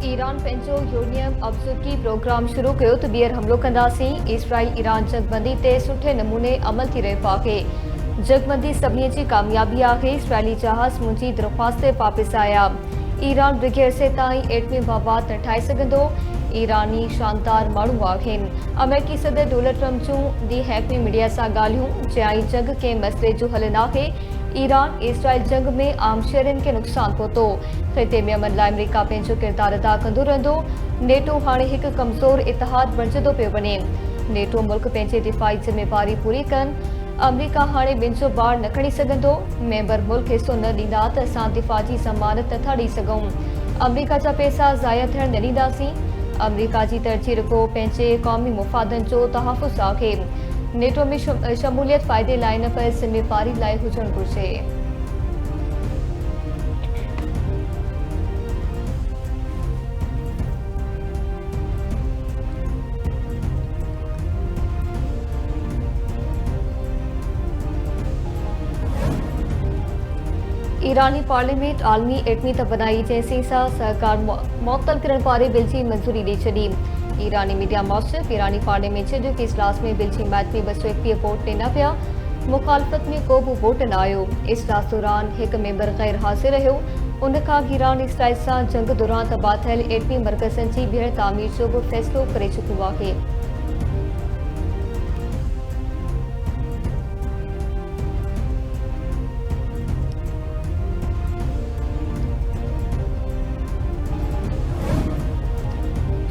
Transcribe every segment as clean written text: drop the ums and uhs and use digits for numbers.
Iran पंहिंजो uranium अफ़ज़ुदगी programme शुरू कयो त ॿीहर हमिलो कंदासीं। इसराइल ईरान जंगबंदी ते सुठे नमूने अमल थी रहियो आहे। जंगबंदी सभिनी जी कामयाबी आहे। इसराइली जहाज़ मुंहिंजी दरख़्वास्त ते वापसि आया। ईरान रुॻे अरसे ताईं एटमी मवाद न ठाहे सघंदो। ईरानी शानदार माण्हू आहिनि। अमेरिकी सदर डोनाल्ड ट्रम्प जूं दी हैकमी मीडिया सां ॻाल्हियूं। चयाईं जंग कंहिं मसइले जो हल नाहे। ईरान इसराइल जंग में आम शहरनि खे नुक़सान पहुतो। ख़िते में अमन लाइ अमेरिका पंहिंजो किरदारु अदा कंदो रहंदो। नेटो हाणे हिकु कमज़ोर इतिहाद बणिजंदो पियो वञे। नेटो मुल्क पंहिंजी दिफ़ाई ज़िमेवारी पूरी कनि। अमेरिका हाणे ॿिनि जो ॿार न खणी सघंदो। मेंबर मुल्क हिसो न ॾींदा त असां दिफ़ा जी ज़मानत नथा ॾेई सघूं। अमेरिका जा पैसा ज़ाया थियण न ॾींदासीं। अमेरिका जी तरजीह रुॻो पंहिंजे क़ौमी मुफ़ादनि जो तहफ़ुज़ आहे। नेटो में शमूलियत फ़ाइदे लाइ न पर ज़िमेवारी लाइ हुजणु घुरिजे। ईरानी पार्लियामेंट आलमी एटमी तवनाई एजेंसी सां सहकार मुअत्तल करण वारे बिल जी मंज़ूरी ॾेई छॾी। ईरानी मीडिया मूजिब ईरानी पार्लियामेंट चयो कि इजलास में बिल जी हिमायत में 221 वोट ॾिना पिया। मुखालफ़त में को बि वोट न आयो। इजलास दौरान हिकु मेंबर ग़ैर हाज़िर रहियो। उन खां ईरान इसराइल सां जंग दौरान तबाह थियल एटमी मर्कज़नि जी ॿीहर तामीर जो बि फ़ैसिलो करे चुको आहे।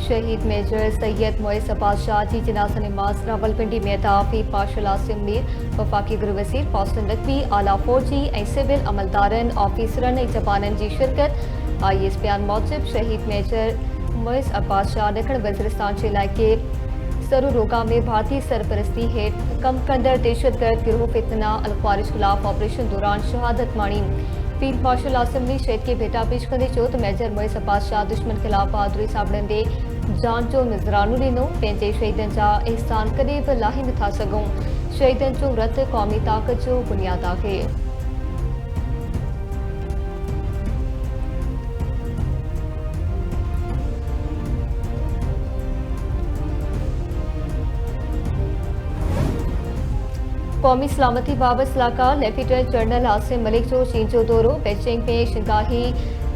शहीद मेजर सैयद मोइस अब्बास शाह जी जनाज़ा नमाज़ रावलपिंडी में अदा। पीर पाशल आसिम मीर, वफ़ाक़ी गृह वज़ीर फौज़न नक़वी, आला फ़ौजी ऐं सिविल अमलदारनि, ऑफिसरनि ऐं जवाननि जी शिरकत। IAS बयान मूजिब शहीद मेजर मोइस अब्बास शाह ॾखण वज़ीरिस्तान जे इलाइक़े सरूरोगा में भारतीय सरपरस्ती हेठि कमु कंदड़ दहशतगर्द गिरोह फितना अल-ख़्वारिज ख़िलाफ़ ऑपरेशन दौरान शहादत माणी। फील्ड मार्शल आसिम मीर शहीद खे भेटा पेश कंदे चयो त मेजर मोइस अब्बास शाह दुश्मन ख़िलाफ़ बहादुरी सां जान जो नज़रानो ॾिनो। पंहिंजे शहीदनि जा एहसान कॾहिं बि लाहे नथा सघूं। शहीदनि जो रत क़ौमी ताक़त जो बुनियादु आहे। क़ौमी सलामती बाबति सलाहकार लेफ्टिनेंट जनरल आसिम मलिक जो चीन जो दौरो। बेजिंग में शंघाई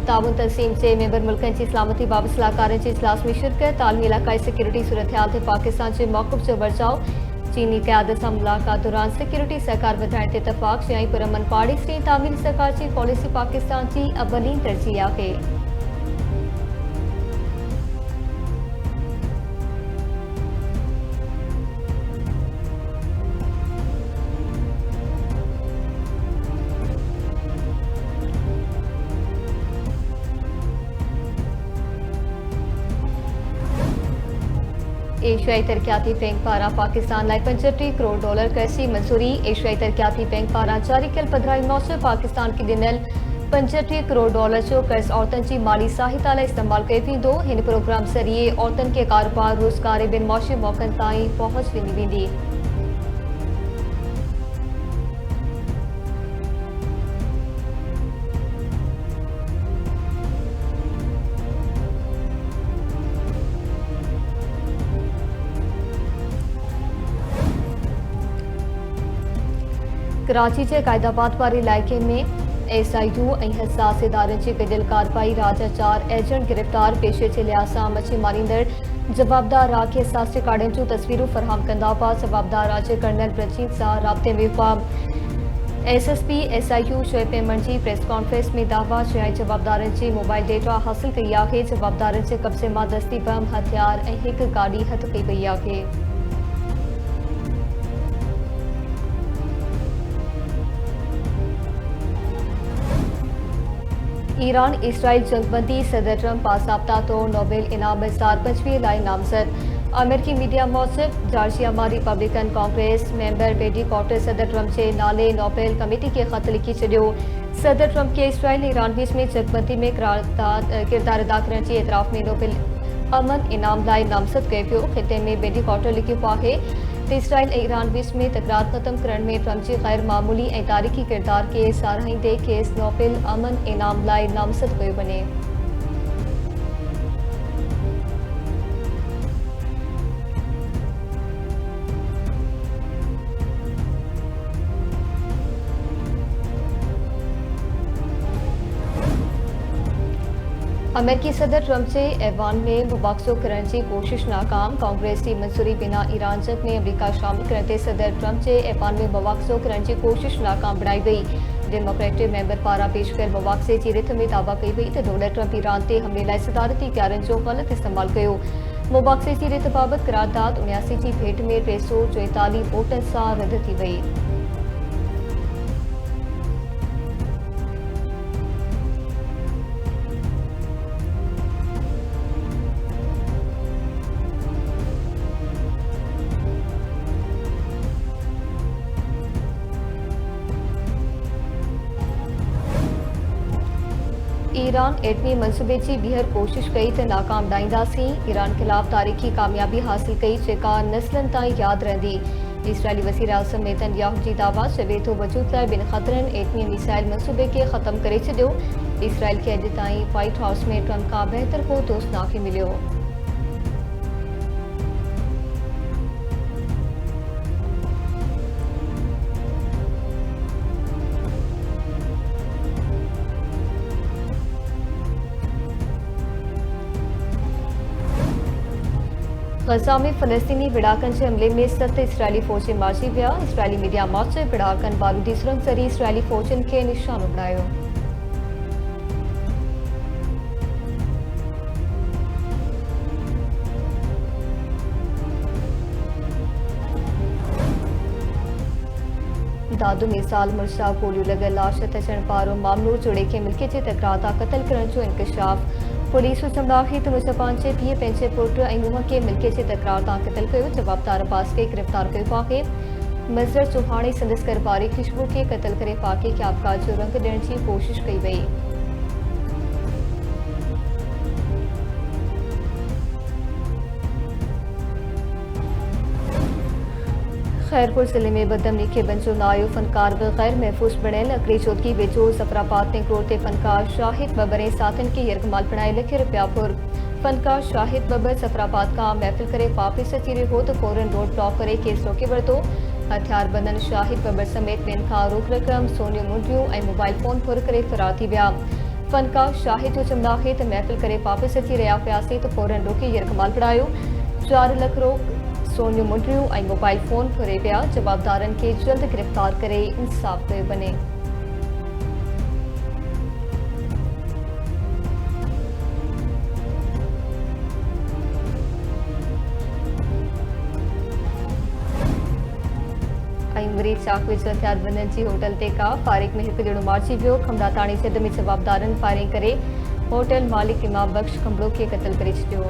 ताउन तंज़ीम जे मेंबर मुल्कनि जी सलामती बाबति सलाहकारनि जे इजलास में शिरकत। आलमी इलाक़ाई सिक्योरिटी सूरतहाल ते पाकिस्तान जे मौक़िफ़ जो बरचाउ। चीनी क़यादत सां मुलाक़ात दौरान सिक्योरिटी सहकार वधाइण ते इतफ़ाक़। चयाईं पुरअमन पहाड़ी तामीर सरकार जी पॉलिसी पाकिस्तान जी अवलीन तरजीह आहे। एशियाई तरक्याती बैंक पारां पाकिस्तान लाइ $35 करोड़ कर्ज़ जी मंज़ूरी। एशियाई तरक्याती बैंक पारां जारी कयल पधिराई मूजिब पाकिस्तान खे ॾिनल $35 करोड़ जो कर्ज़ औरतुनि जी माली सहायता लाइ इस्तेमालु कयो वेंदो। हिन प्रोग्राम ज़रिए औरतुनि खे कारोबार, रोज़गार ऐं ॿियनि मुआशी मौक़नि ताईं पहुच ॾिनी वेंदी। कराची जे क़ाइदाबाद वारे इलाइक़े में SIU ऐं हसास इदारनि जी गॾियल कार्रवाई। राजा 4 एजेंट गिरफ़्तार। पेशे जे लिहाज़ सां मछी मारींदड़ जवाबदार राह खे हसास रिकॉर्डनि जूं तस्वीरूं फ़राहम कंदा हुआ। जवाबदार राह जे कर्नल ब्रजीत सां राब्ते में हुआ। SSP SIU शोएब मेमन जी प्रेस कॉन्फ्रेंस में दावा। चयाईं जवाबदारनि जी मोबाइल डेटा हासिल कई आहे। जवाबदारनि जे कब्ज़े मां दस्ती बम, हथियार ऐं हिकु गाॾी हथ कई वई आहे। ईरान इसराइल जंगबंदी सदर ट्रंप बाज़ाब्ता तौर नोबेल इनाम 2025 लाइ नामज़द। अमेरिकी मीडिया मूजिब जॉर्जिया मां रिपब्लिकन कांग्रेस मेंबर बेडी कॉटर सदर ट्रंप जे नाले नोबेल कमेटी खे ख़त लिखी छॾियो। सदर ट्रंप खे इसराइल ऐं ईरान विच में जंगबंदी में किरदारु अदा करण जी एतराफ़ में नोबेल अमन इनाम लाइ नामज़द कयो पियो। ख़िते में बेडी कॉटर लिखियो आहे त इसराइल ऐं ईरान विच में तकरार ख़त्म करण में ट्रंप जे ग़ैर मामूली ऐं तारीख़ी किरदार खे साराहींदे खेसि नोबेल अमन इनाम लाइ नामज़द कयो वञे। अमेरिकी सदर ट्रंप से ऐवान में मुबाक्सो करण की कोशिश नाकाम। कांग्रेस की मंजूरी बिना ईरान जंग में अमरीका शामिल करते सदर ट्रंप से ऐवान में मुबाक्सो करण की कोशिश नाकाम बनाई गई। डेमोक्रेटिक मेंबर पारा पेश कयल मुबाक्से की रिथ में दावा कई वई तो डोनाल्ड ट्रंप ईरान ते हमले लाइ सदारती क्यारनि जो गलत इस्तेमाल किया। मुबाक्से की रिथ बाबत करारदाद 79 की भेट में 344 वोटन से रद्द थी वई। ईरान एटमी मनसूबे की ॿीहर कोशिश कई तो नाकाम ॾाईंदासीं। ईरान खिलाफ तारीख़ी कामयाबी हासिल कई जेका नस्लनि ताईं यादि रहंदी। इसराइली वज़ीर आज़म नेतन्याहू जी दावा चवे थो वजूद लाइ ॿिनि ख़तरनि एटमी मिसाइल मनसूबे खे ख़त्म करे छॾियो। इसराइल खे अॼु ताईं व्हाइट हाउस में ट्रंप खां बहितर को दोस्त नाखे मिलियो। गजा में फलस्तीनी विड़ाकन के हमले में 7 इसराइली फौजी मारिजी विया। इसराइली मीडिया मार्च विड़ाकन बारूदी सुरंग ज़रिए इसराइली फौजन के निशानो बनायो। दादू मिसाल मुर्शा गोलियों लगल लाश अचण पारो मामलो जोड़े के मिल्के के तकरार ता कत्ल करण जो इंकशाफ। पुलिस चमड़ाही तो मुसपांचे पीए पंहिंजे पुट ऐं नुंहं खे मिल्के जे तकरार तां क़त्ल कयो। जवाबदार अब्बास खे गिरफ़्तार कयो आहे। मज़र चौहाने संदसि घरवारी खुशबू खे क़त्ल करे पाके खे आपघात जो रंग ॾियण जी कोशिश कई वई। खैरपुर जिले में बदमनी के बंजो नायो फनकार गैर महफूज बणियल अकड़ी चौधरी वेझो ज़फराबाद टेंगरोड ते फनकार शाहिद बबर ऐं साथियुनि खे यरगमाल बणाए लखे रुपया पुर। फनकार शाहिद बबर ज़फराबाद का महफ़िल करे वापस अची रहियो हो तो फौरन रोड ब्लॉक करे केस रोके वरितो। हथियारबंदनि शाहिद बबर समेत ॿियनि खां रोक रक़म सोनियूं मुंडियूं ऐं मोबाइल फोन फुर करे फरार थी विया। फनकार शाहिद जो चमड़ाहे त महफ़िल करे वापस अची रहिया हुआसीं तो फौरन रोके यरगमाल बणायो। 4 लख रोक सोनियूं मुंडियूं ऐं मोबाइल फोन फुरे विया। जवाबदारनि खे जल्द गिरफ़्तार करे इंसाफ़ कयो वञे। वरी चाकवेज हथियारबंदनि जी होटल ते का फारिग में हिकु ॼणो मारिजी वियो। खमड़ा ताणी जद में जवाबदारनि फायरिंग करे होटल मालिक इमाम बख्श खंबड़ो खे क़त्ल करे छॾियो।